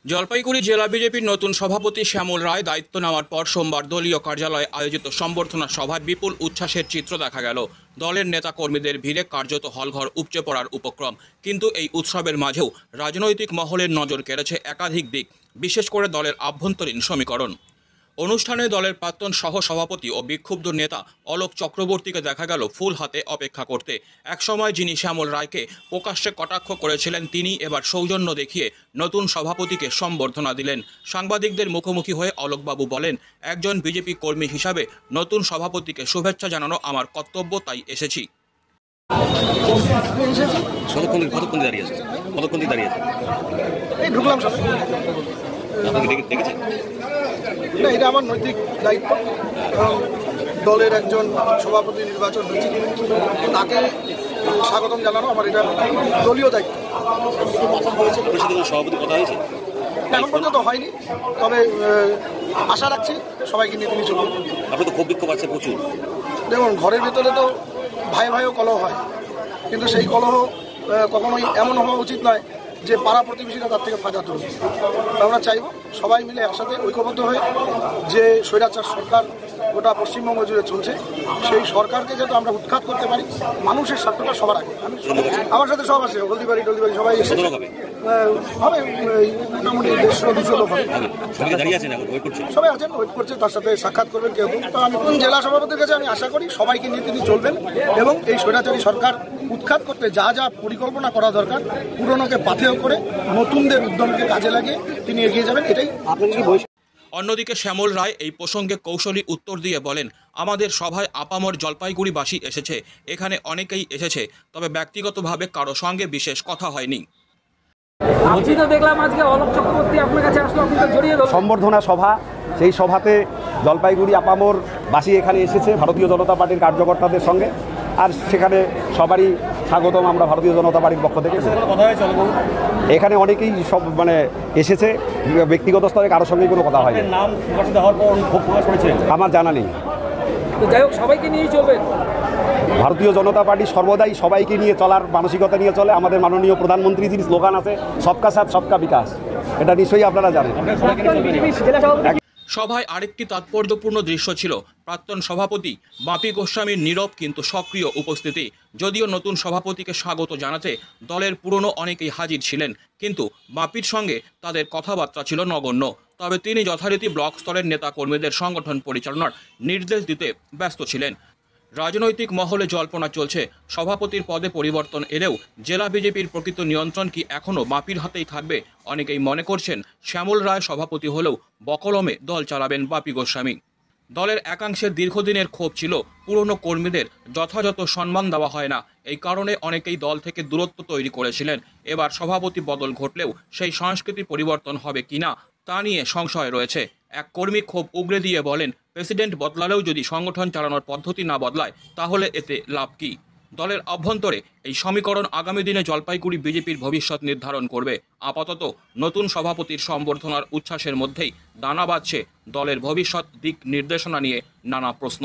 জলপাইগুড়ি জেলা বিজেপির নতুন সভাপতি শ্যামল রায় দায়িত্ব নেওয়ার পর সোমবার দলীয় কার্যালয়ে আয়োজিত সম্বর্ধনা সভায় বিপুল উচ্ছ্বাসের চিত্র দেখা গেল। দলের নেতা কর্মীদের ভিড়ে কার্যত হলঘর উপচে পড়ার উপক্রম। কিন্তু এই উৎসবের মাঝেও রাজনৈতিক মহলের নজর কেড়েছে একাধিক দিক, বিশেষ করে দলের আভ্যন্তরীণ সমীকরণ। অনুষ্ঠানে দলের প্রাক্তন সহ সভাপতি ও বিক্ষুব্ধ নেতা অলোক চক্রবর্তীকে দেখা গেল ফুল হাতে অপেক্ষা করতে। একসময় যিনি শ্যামল রায়কে প্রকাশ্যে কটাক্ষ করেছিলেন, তিনি এবার সৌজন্য দেখিয়ে নতুন সভাপতিকে সম্বর্ধনা দিলেন। সাংবাদিকদের মুখোমুখি হয়ে অলোকবাবু বলেন, একজন বিজেপি কর্মী হিসাবে নতুন সভাপতিকে শুভেচ্ছা জানানো আমার কর্তব্য, তাই এসেছি। কতক্ষণ দাঁড়িয়ে আছে? এই ঢুকলাম সবাই। দেখেছেন? না, এটা আমার নৈতিক দায়িত্ব। দলের একজন সভাপতি নির্বাচন হয়েছে, তাকে স্বাগতম জানানো আমার এটা দলীয় দায়িত্ব। আপনার সাথে সভাপতি কথা হয়েছে? এখন পর্যন্ত হয়নি, তবে আশা রাখছি সবাইকে নিয়ে তিনি চলবেন। আপনি তো ক্ষোভ বিক্ষোভ আছে প্রচুর। দেখুন, ঘরের ভেতরে তো ভাই ভাইও কলহ হয়, কিন্তু সেই কলহ কখনোই এমন হওয়া উচিত নয় যে পাড়া প্রতিবেশীরা তার থেকে ফায়দা তুলবে। আমরা চাইব সবাই মিলে একসাথে ঐক্যবদ্ধ হয়ে যে স্বৈরাচার সরকার গোটা পশ্চিমবঙ্গ জুড়ে চলছে, সেই সরকারকে যাতে আমরা উৎখাত করতে পারি। মানুষের স্বার্থটা সবার আগে। আমার সাথে সব আছে, হলদিবাড়ি সবাই এসেছে। হবে মোটামুটি 150-200 লোক হবে। সবাই আছেন, ওয়েট করছে, তার সাথে সাক্ষাৎ করবেন কেউ। তো আমি কোন জেলা সভাপতির কাছে আমি আশা করি সবাইকে নিয়ে তিনি চলবেন এবং এই স্বৈরাচারী সরকার উৎখাত করতে যা যা পরিকল্পনা করা দরকার, পুরনোকে পাথেয় করে নতুনদের উদ্যমকে কাজে লাগিয়ে তিনি এগিয়ে যাবেন, এটাই। অন্যদিকে শ্যামল রায় এই প্রসঙ্গে কৌশলী উত্তর দিয়ে বলেন, আমাদের সভায় আপামর জলপাইগুড়িবাসী এসেছে, এখানে অনেকেই এসেছে, তবে ব্যক্তিগতভাবে কারো সঙ্গে বিশেষ কথা হয়নি। আপনি তো দেখলাম আজকে অলোক চক্রবর্তী আপনার কাছে আসলো, আপনি তো জড়িয়ে ধরলেন। সম্বর্ধনা সভা, সেই সভাতে জলপাইগুড়ি আপামরবাসী এখানে এসেছে ভারতীয় জনতা পার্টির কার্যকর্তাদের সঙ্গে, আর সেখানে সবারই স্বাগতম আমরা ভারতীয় জনতা পার্টির পক্ষ থেকে। এখানে অনেকেই সব এসেছে, ব্যক্তিগত স্তরে কারোর সঙ্গেই কোনো কথা হয়নি। নাম প্রকাশিত হওয়ার পর ক্ষোভ প্রকাশ করেছেন? আমার জানা নেই। তো যাই হোক, সবাইকে নিয়েই চলবেন। ভারতীয় জনতা পার্টি সর্বদাই সবাইকে নিয়ে চলার মানসিকতা নিয়ে চলে। আমাদের মাননীয় প্রধানমন্ত্রী যিনি স্লোগান আছে সবকা সাথ সবকা বিকাশ, এটা নিশ্চয়ই আপনারা জানেন। সভায় আরেকটি তাৎপর্যপূর্ণ দৃশ্য ছিল প্রাক্তন সভাপতি বাপি গোস্বামীর নীরব কিন্তু সক্রিয় উপস্থিতি। যদিও নতুন সভাপতিকে স্বাগত জানাতে দলের পুরনো অনেকেই হাজির ছিলেন, কিন্তু বাপির সঙ্গে তাদের কথাবার্তা ছিল নগণ্য। তবে তিনি যথারীতি ব্লক স্তরের নেতা কর্মীদের সংগঠন পরিচালনার নির্দেশ দিতে ব্যস্ত ছিলেন। রাজনৈতিক মহলে জল্পনা চলছে, সভাপতির পদে পরিবর্তন এলেও জেলা বিজেপির প্রকৃত নিয়ন্ত্রণ কি এখনও বাপির হাতেই থাকবে? অনেকেই মনে করছেন শ্যামল রায় সভাপতি হলেও বকলমে দল চালাবেন বাপি গোস্বামী। দলের একাংশের দীর্ঘদিনের ক্ষোভ ছিল পুরনো কর্মীদের যথাযথ সম্মান দেওয়া হয় না, এই কারণে অনেকেই দল থেকে দূরত্ব তৈরি করেছিলেন। এবার সভাপতি বদল ঘটলেও সেই সংস্কৃতি পরিবর্তন হবে কিনা তা নিয়ে সংশয় রয়েছে। এক কর্মী ক্ষোভ উগরে দিয়ে বলেন, প্রেসিডেন্ট বদলালেও যদি সংগঠন চালানোর পদ্ধতি না বদলায় তাহলে এতে লাভ কি? দলের অভ্যন্তরে এই সমীকরণ আগামী দিনে জলপাইগুড়ি বিজেপির ভবিষ্যৎ নির্ধারণ করবে। আপাতত নতুন সভাপতির সম্বর্ধনার উচ্ছ্বাসের মধ্যেই দানা বাঁধছে দলের ভবিষ্যৎ দিক নির্দেশনা নিয়ে নানা প্রশ্ন।